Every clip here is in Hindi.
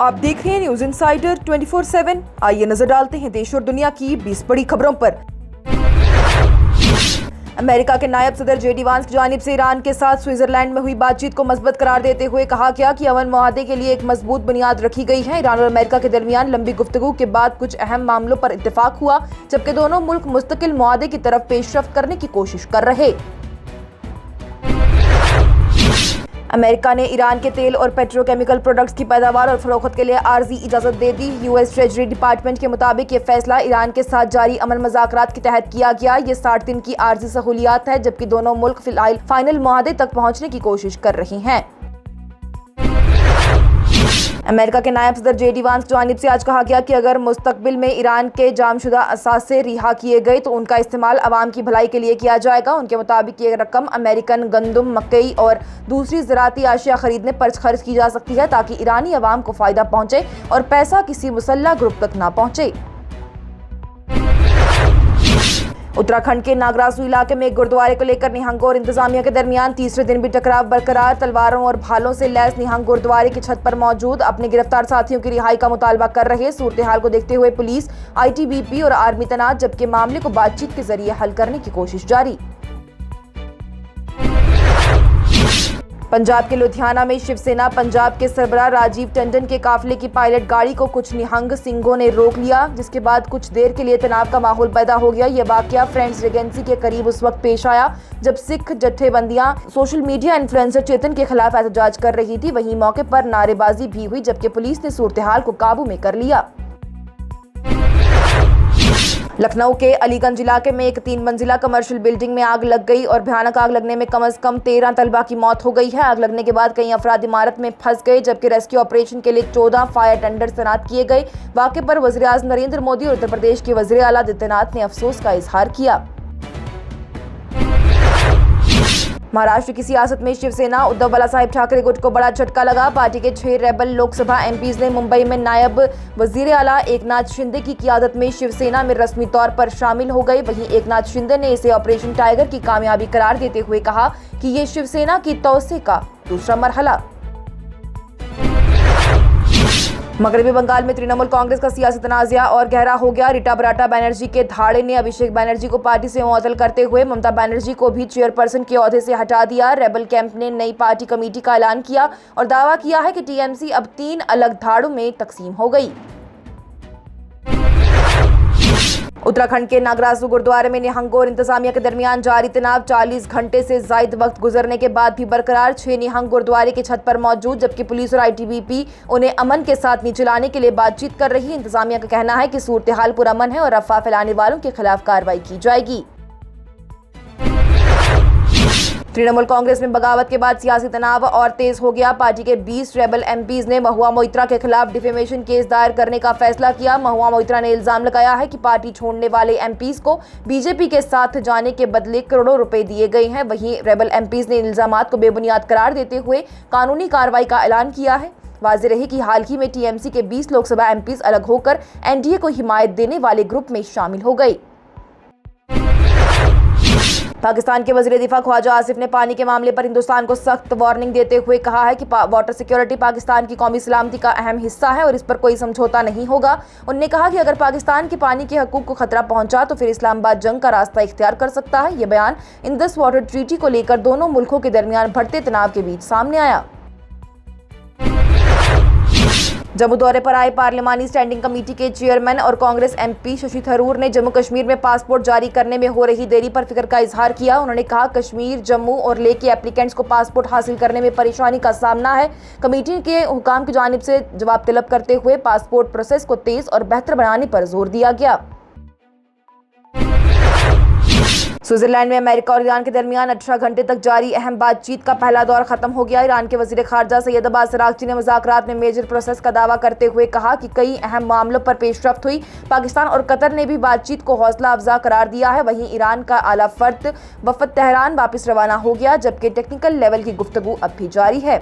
आप देख रहे हैं न्यूज इनसाइडर 24/7। आइए नजर डालते हैं देश और दुनिया की 20 बड़ी खबरों पर। अमेरिका के नायब सदर जेडी वांस की जानिब से ईरान के साथ स्विट्जरलैंड में हुई बातचीत को मजबूत करार देते हुए कहा गया कि अमन मुआहदे के लिए एक मजबूत बुनियाद रखी गई है। ईरान और अमेरिका के दरमियान लंबी गुफ्तगू के बाद कुछ अहम मामलों पर इत्तेफाक हुआ, जबकि दोनों मुल्क मुस्तकिल मुआहदे की तरफ पेशरफ्त करने की कोशिश कर रहे। अमेरिका ने ईरान के तेल और पेट्रोकेमिकल प्रोडक्ट्स की पैदावार और फरोख्त के लिए आर्जी इजाजत दे दी। यूएस ट्रेजरी डिपार्टमेंट के मुताबिक ये फैसला ईरान के साथ जारी अमन मुज़ाकरात के तहत किया गया। ये 60 दिन की आर्जी सहूलियात है, जबकि दोनों मुल्क फिलहाल फाइनल मुआहदे तक पहुंचने की कोशिश कर रही हैं। अमेरिका के नायब सदर जेडी वांस की जानिब से आज कहा गया कि अगर मुस्तकबिल में ईरान के जामशुदा असासे रिहा किए गए तो उनका इस्तेमाल अवाम की भलाई के लिए किया जाएगा। उनके मुताबिक ये रकम अमेरिकन गंदम, मकई और दूसरी ज़राती आशिया खरीदने पर खर्च की जा सकती है, ताकि ईरानी अवाम को फ़ायदा पहुँचे और पैसा किसी मुसल्लह ग्रुप तक ना पहुँचे। उत्तराखंड के नागरासू इलाके में एक गुरुद्वारे को लेकर निहंगों और इंतजामिया के दरमियान तीसरे दिन भी टकराव बरकरार। तलवारों और भालों से लैस निहंग गुरुद्वारे की छत पर मौजूद अपने गिरफ्तार साथियों की रिहाई का मुतालबा कर रहे। सूरत हाल को देखते हुए पुलिस, ITBP और आर्मी तैनात, जबकि मामले को बातचीत के जरिए हल करने की कोशिश जारी। पंजाब के लुधियाना में शिवसेना पंजाब के सरबराह राजीव टंडन के काफिले की पायलट गाड़ी को कुछ निहंग सिंगों ने रोक लिया, जिसके बाद कुछ देर के लिए तनाव का माहौल पैदा हो गया। यह वाकया फ्रेंड्स रेजेंसी के करीब उस वक्त पेश आया जब सिख जत्थेबंदियां सोशल मीडिया इन्फ्लुएंसर चेतन के खिलाफ एहतजाज कर रही थी। वहीं मौके पर नारेबाजी भी हुई, जबकि पुलिस ने सूरत हाल को काबू में कर लिया। लखनऊ के अलीगंज इलाके में एक 3 मंजिला कमर्शियल बिल्डिंग में आग लग गई और भयानक आग लगने में कम से कम 13 तलबा की मौत हो गई है। आग लगने के बाद कई अफराद इमारत में फंस गए, जबकि रेस्क्यू ऑपरेशन के लिए 14 फायर टेंडर तैनात किए गए। वाक़े पर वज़ीर-ए-आज़म नरेंद्र मोदी और उत्तर प्रदेश के वज़ीर आला आदित्यनाथ ने अफसोस का इजहार किया। महाराष्ट्र की सियासत में शिवसेना उद्धव बालासाहेब ठाकरे गुट को बड़ा झटका लगा। पार्टी के 6 रेबल लोकसभा MPs ने मुंबई में नायब वजीर आला एकनाथ शिंदे की क़ियादत में शिवसेना में रस्मी तौर पर शामिल हो गए। वहीं एकनाथ शिंदे ने इसे ऑपरेशन टाइगर की कामयाबी करार देते हुए कहा कि ये शिवसेना की तौसे का दूसरा मरहला। मगरबी बंगाल में तृणमूल कांग्रेस का सियासी तनाज़ा और गहरा हो गया। रीटा बराटा बैनर्जी के धाड़े ने अभिषेक बैनर्जी को पार्टी से मुअत्तल करते हुए ममता बनर्जी को भी चेयरपर्सन के ओहदे से हटा दिया। रेबल कैंप ने नई पार्टी कमेटी का ऐलान किया और दावा किया है कि TMC अब 3 अलग धाड़ों में तकसीम हो गई। उत्तराखंड के नागरासू गुरुद्वारे में निहंगों और इंतजामिया के दरमियान जारी तनाव 40 घंटे से ज्यादा वक्त गुजरने के बाद भी बरकरार। 6 निहंग गुरुद्वारे की छत पर मौजूद, जबकि पुलिस और ITBP उन्हें अमन के साथ नीचे लाने के लिए बातचीत कर रही है। इंतजामिया का कहना है कि सूरत हाल पुरअमन है और अफवाह फैलाने वालों के खिलाफ कार्रवाई की जाएगी। तृणमूल कांग्रेस में बगावत के बाद सियासी तनाव और तेज हो गया। पार्टी के 20 रेबल MPs ने महुआ मोइत्रा के खिलाफ डिफेमेशन केस दायर करने का फैसला किया। महुआ मोइत्रा ने इल्जाम लगाया है कि पार्टी छोड़ने वाले MPs को BJP के साथ जाने के बदले करोड़ों रुपए दिए गए हैं। वहीं रेबल MPs ने इल्जामात को बेबुनियाद करार देते हुए कानूनी कार्रवाई का ऐलान किया है। वाज़ेह रहे कि हाल ही में TMC के 20 लोकसभा MPs अलग होकर NDA को हिमायत देने वाले ग्रुप में शामिल हो गए। पाकिस्तान के वज़ीर दिफा ख्वाजा आसिफ ने पानी के मामले पर हिंदुस्तान को सख्त वार्निंग देते हुए कहा है कि वाटर सिक्योरिटी पाकिस्तान की कौमी सलामती का अहम हिस्सा है और इस पर कोई समझौता नहीं होगा। उन्होंने कहा कि अगर पाकिस्तान के पानी के हकूक को खतरा पहुंचा तो फिर इस्लामाबाद जंग का रास्ता इख्तियार कर सकता है। यह बयान इंडस वाटर ट्रीटी को लेकर दोनों मुल्कों के दरमियान बढ़ते तनाव के बीच सामने आया। जम्मू दौरे पर आए पार्लिमानी स्टैंडिंग कमेटी के चेयरमैन और कांग्रेस MP शशि थरूर ने जम्मू कश्मीर में पासपोर्ट जारी करने में हो रही देरी पर फिक्र का इजहार किया। उन्होंने कहा कश्मीर, जम्मू और लेह के एप्लीकेंट्स को पासपोर्ट हासिल करने में परेशानी का सामना है। कमेटी के हुकाम की जानिब से जवाब तलब करते हुए पासपोर्ट प्रोसेस को तेज और बेहतर बनाने पर जोर दिया गया। स्विट्जरलैंड में अमेरिका और ईरान के दरमियान 18 घंटे तक जारी अहम बातचीत का पहला दौर खत्म हो गया। ईरान के वजीर खारजा सैयद अब्बास अरागची ने मुज़ाकरात में मेजर प्रोसेस का दावा करते हुए कहा कि कई अहम मामलों पर पेशरफ्त हुई। पाकिस्तान और कतर ने भी बातचीत को हौसला अफजा करार दिया है। वहीं ईरान का आला फर्द वफद तेहरान वापस रवाना हो गया, जबकि टेक्निकल लेवल की गुफ्तगू अब भी जारी है।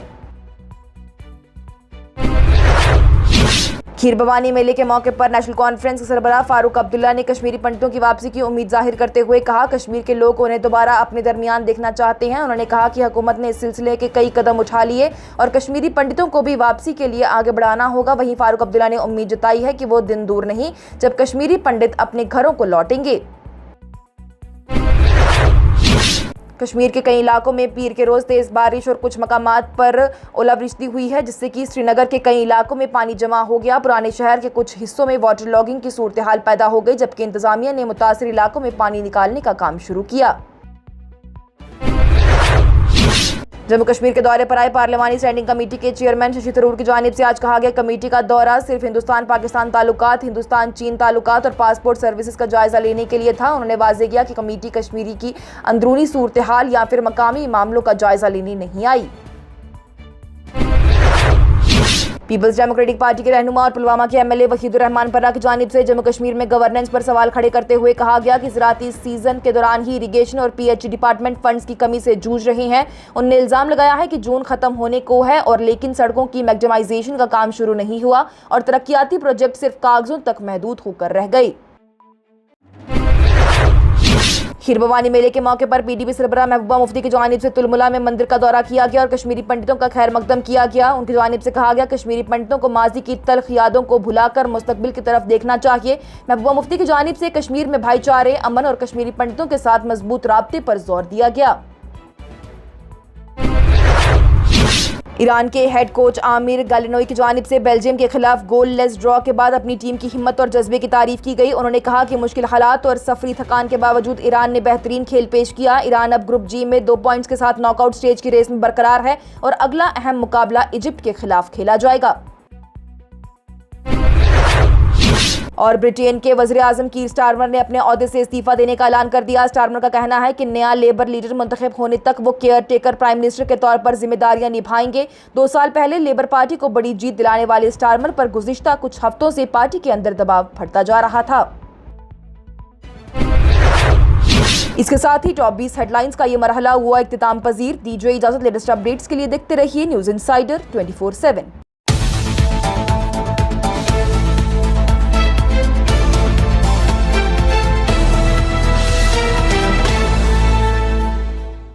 खीर भवानी मेले के मौके पर नेशनल कॉन्फ्रेंस के सरबराह फारूक अब्दुल्ला ने कश्मीरी पंडितों की वापसी की उम्मीद जाहिर करते हुए कहा, कश्मीर के लोग उन्हें दोबारा अपने दरमियान देखना चाहते हैं। उन्होंने कहा कि हुकूमत ने इस सिलसिले के कई कदम उठा लिए और कश्मीरी पंडितों को भी वापसी के लिए आगे बढ़ाना होगा। वहीं फारूक अब्दुल्ला ने उम्मीद जताई है कि वो दिन दूर नहीं जब कश्मीरी पंडित अपने घरों को लौटेंगे। कश्मीर के कई इलाकों में पीर के रोज तेज बारिश और कुछ मकामात पर ओलावृष्टि हुई है, जिससे कि श्रीनगर के कई इलाकों में पानी जमा हो गया। पुराने शहर के कुछ हिस्सों में वाटर लॉगिंग की सूरत हाल पैदा हो गई, जबकि इंतजामिया ने मुतासिर इलाकों में पानी निकालने का काम शुरू किया। जम्मू कश्मीर के दौरे पर आए पार्लिमानी स्टैंडिंग कमेटी के चेयरमैन शशि थरूर की जानिब से आज कहा गया, कमेटी का दौरा सिर्फ हिंदुस्तान पाकिस्तान ताल्लुकात, हिंदुस्तान चीन ताल्लुकात और पासपोर्ट सर्विसेज का जायजा लेने के लिए था। उन्होंने वाज़ेह किया कि कमेटी कश्मीरी की अंदरूनी सूरत हाल या फिर मकामी मामलों का जायजा लेने नहीं आई। पीपल्स डेमोक्रेटिक पार्टी के रहनुमा और पुलवामा के एमएलए वहीदुर रहमान पर्रा की जानिब से जम्मू कश्मीर में गवर्नेंस पर सवाल खड़े करते हुए कहा गया कि ज़राअती सीजन के दौरान ही इरिगेशन और पीएच डिपार्टमेंट फंड्स की कमी से जूझ रहे हैं। उन्होंने इल्जाम लगाया है कि जून खत्म होने को है और लेकिन सड़कों की मैग्नेमाइजेशन का काम शुरू नहीं हुआ और तरक्याती प्रोजेक्ट सिर्फ कागजों तक महदूद होकर रह गए। खीर भवानी मेले के मौके पर पीडीपी सरबराह महबूबा मुफ्ती की जानिब से तुलमुला में मंदिर का दौरा किया गया और कश्मीरी पंडितों का खैर मकदम किया गया। उनकी जानिब से कहा गया, कश्मीरी पंडितों को माजी की तल्ख यादों को भुलाकर मुस्तकबिल की तरफ देखना चाहिए। महबूबा मुफ्ती की जानिब से कश्मीर में भाईचारे, अमन और कश्मीरी पंडितों के साथ मजबूत राब्ते पर जोर दिया गया। ईरान के हेड कोच आमिर गालिनोई की जानिब से बेल्जियम के खिलाफ गोललेस ड्रॉ के बाद अपनी टीम की हिम्मत और जज्बे की तारीफ की गई। उन्होंने कहा कि मुश्किल हालात और सफरी थकान के बावजूद ईरान ने बेहतरीन खेल पेश किया। ईरान अब ग्रुप जी में 2 पॉइंट्स के साथ नॉकआउट स्टेज की रेस में बरकरार है और अगला अहम मुकाबला इजिप्ट के खिलाफ खेला जाएगा। और ब्रिटेन के वज़ीर-ए-आज़म कीर स्टारमर ने अपने ओहदे से इस्तीफा देने का ऐलान कर दिया। स्टारमर का कहना है कि नया लेबर लीडर मुंतखब होने तक वो केयर टेकर प्राइम मिनिस्टर के तौर पर जिम्मेदारियां निभाएंगे। 2 साल पहले लेबर पार्टी को बड़ी जीत दिलाने वाले स्टारमर पर गुज़िश्ता कुछ हफ्तों से पार्टी के अंदर दबाव बढ़ता जा रहा था। इसके साथ ही टॉप 20 हेडलाइंस का ये मरहला हुआ इख्तिताम पजीर। दीजिए इजाजत। लेटेस्ट अपडेट्स के लिए देखते रहिए न्यूज़ इनसाइडर 24/7।